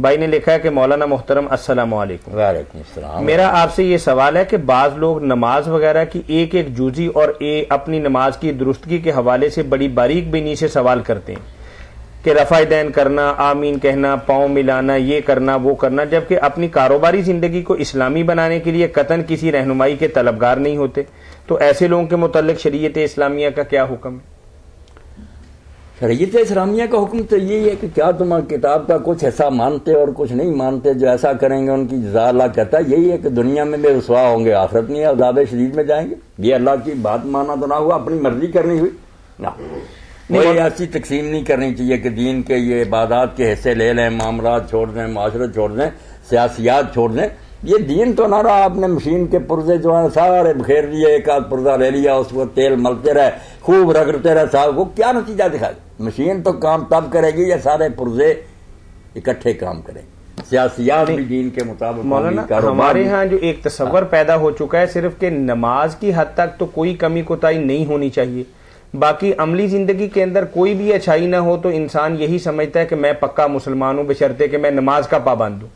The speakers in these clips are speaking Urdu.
بھائی نے لکھا ہے کہ مولانا محترم السلام علیکم. وعلیکم السلام. میرا آپ سے یہ سوال ہے کہ بعض لوگ نماز وغیرہ کی ایک ایک جزی اور اپنی نماز کی درستگی کے حوالے سے بڑی باریک بینی سے سوال کرتے ہیں کہ رفع دین کرنا، آمین کہنا، پاؤں ملانا، یہ کرنا وہ کرنا، جبکہ اپنی کاروباری زندگی کو اسلامی بنانے کے لیے قطعاً کسی رہنمائی کے طلبگار نہیں ہوتے. تو ایسے لوگوں کے متعلق شریعت اسلامیہ کا کیا حکم ہے؟ شریعت اسلامیہ کا حکم تو یہی ہے کہ کیا تم کتاب کا کچھ ایسا مانتے اور کچھ نہیں مانتے، جو ایسا کریں گے ان کی جزا اللہ کہتا ہے یہی ہے کہ دنیا میں بے رسوا ہوں گے، آخرت میں عذاب شدید میں جائیں گے. یہ اللہ کی بات مانا تو نہ ہوا، اپنی مرضی کرنی ہوئی نہ. کوئی ایسی تقسیم نہیں کرنی چاہیے کہ دین کے یہ عبادات کے حصے لے لیں، معاملات چھوڑ دیں، معاشرت چھوڑ دیں، سیاسیات چھوڑ دیں. یہ دین تو نہ رہا. آپ نے مشین کے پرزے جو ہیں سارے بکھیر دیے، ایک آدھ پرزہ لے لیا، اس کو تیل ملتے رہے، خوب رگڑتے رہے صاحب، وہ کیا نتیجہ دکھائے؟ مشین تو کام تب کرے گی یا سارے پرزے اکٹھے کام کریں. سیاسیات بھی دین کے مطابق. مولانا ہمارے ہاں جو ایک تصور پیدا ہو چکا ہے صرف کہ نماز کی حد تک تو کوئی کمی کوتاہی نہیں ہونی چاہیے، باقی عملی زندگی کے اندر کوئی بھی اچھائی نہ ہو تو انسان یہی سمجھتا ہے کہ میں پکا مسلمان ہوں بشرطے کہ میں نماز کا پابند ہوں.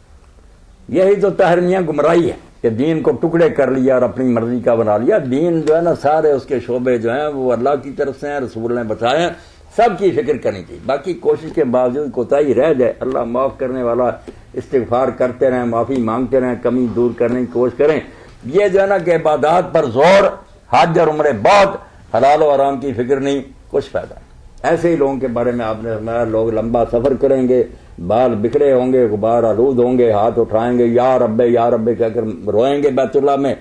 یہی تو تحرمیہ گمراہی ہے کہ دین کو ٹکڑے کر لیا اور اپنی مرضی کا بنا لیا. دین جو ہے نا سارے اس کے شعبے جو ہیں وہ اللہ کی طرف سے ہیں، رسول نے بتایا ہیں، سب کی فکر کرنی چاہیے. باقی کوشش کے باوجود کوتاہی رہ جائے، اللہ معاف کرنے والا، استغفار کرتے رہیں، معافی مانگتے رہیں، کمی دور کرنے کی کوشش کریں. یہ جو ہے نا کہ عبادات پر زور، حج اور عمرے بہت، حلال و حرام کی فکر نہیں، کچھ فائدہ نہیں. ایسے ہی لوگوں کے بارے میں آپ نے فرمایا لوگ لمبا سفر کریں گے، بال بکھرے ہوں گے، غبار آلود ہوں گے، ہاتھ اٹھائیں گے یا رب کہہ کر روئیں گے بیت اللہ میں.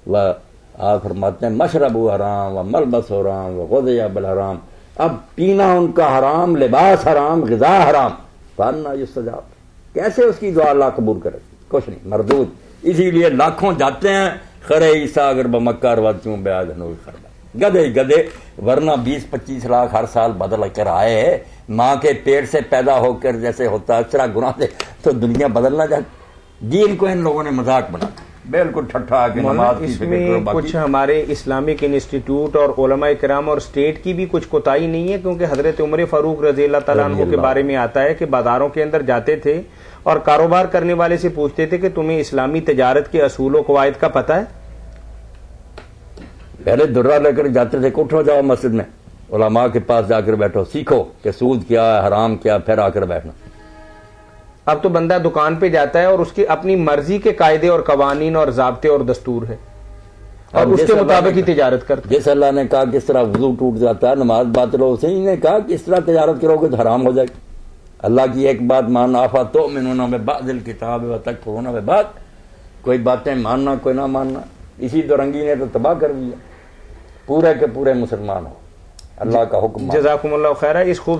آپ فرماتے ہیں مشرب حرام و ملبس حرام و غذی بالحرام. اب پینا ان کا حرام، لباس حرام، غذا حرام، فانا یستجاب. کیسے اس کی دعا اللہ قبول کرے؟ کچھ نہیں، مردود. اسی لیے لاکھوں جاتے ہیں خرے عیسیٰ اگر بمکہ رواتیوں بیاد ہنوئی خربہ، گدے گدے. ورنہ 20-25 لاکھ ہر سال بدل کر آئے، ماں کے پیٹ سے پیدا ہو کر جیسے ہوتا اس طرح گناہ دے تو دنیا بدلنا جاتی. دین کو ان لوگوں نے مذاق بنا بالکل ٹھٹھا کے نماز کی اس فکر میں کرو. کچھ ہمارے اسلامک انسٹیٹیوٹ اور علماء کرام اور اسٹیٹ کی بھی کچھ کوتاہی نہیں ہے، کیونکہ حضرت عمر فاروق رضی اللہ تعالیٰ عنہ کے بارے میں آتا ہے کہ بازاروں کے اندر جاتے تھے اور کاروبار کرنے والے سے پوچھتے تھے کہ تمہیں اسلامی تجارت کے اصول و قواعد کا پتہ ہے؟ پہلے درہ لے کر جاتے تھے کہ اٹھو جاؤ مسجد میں، علماء کے پاس جا کر بیٹھو، سیکھو کہ سود کیا ہے، حرام کیا، پھر آ کر بیٹھنا. اب تو بندہ دکان پہ جاتا ہے اور اس کی اپنی مرضی کے قاعدے اور قوانین اور ضابطے اور دستور ہے اور اس کے مطابق ہی تجارت کرتا ہے. جس اللہ نے کہا کس طرح وضو ٹوٹ جاتا ہے، نماز باطل ہو، اسی نے کہا کہ اس طرح تجارت کرو گے تو حرام ہو جائے گی. اللہ کی ایک بات ماننا، آفاتؤمنون ببعض الکتاب وتکفرون ببعض. کوئی باتیں ماننا کوئی نہ ماننا، اسی دورنگی نے تو تباہ کر دیا. پورے کے پورے مسلمان ہو، اللہ کا حکم. جزاکم اللہ خیرہ. اس خوب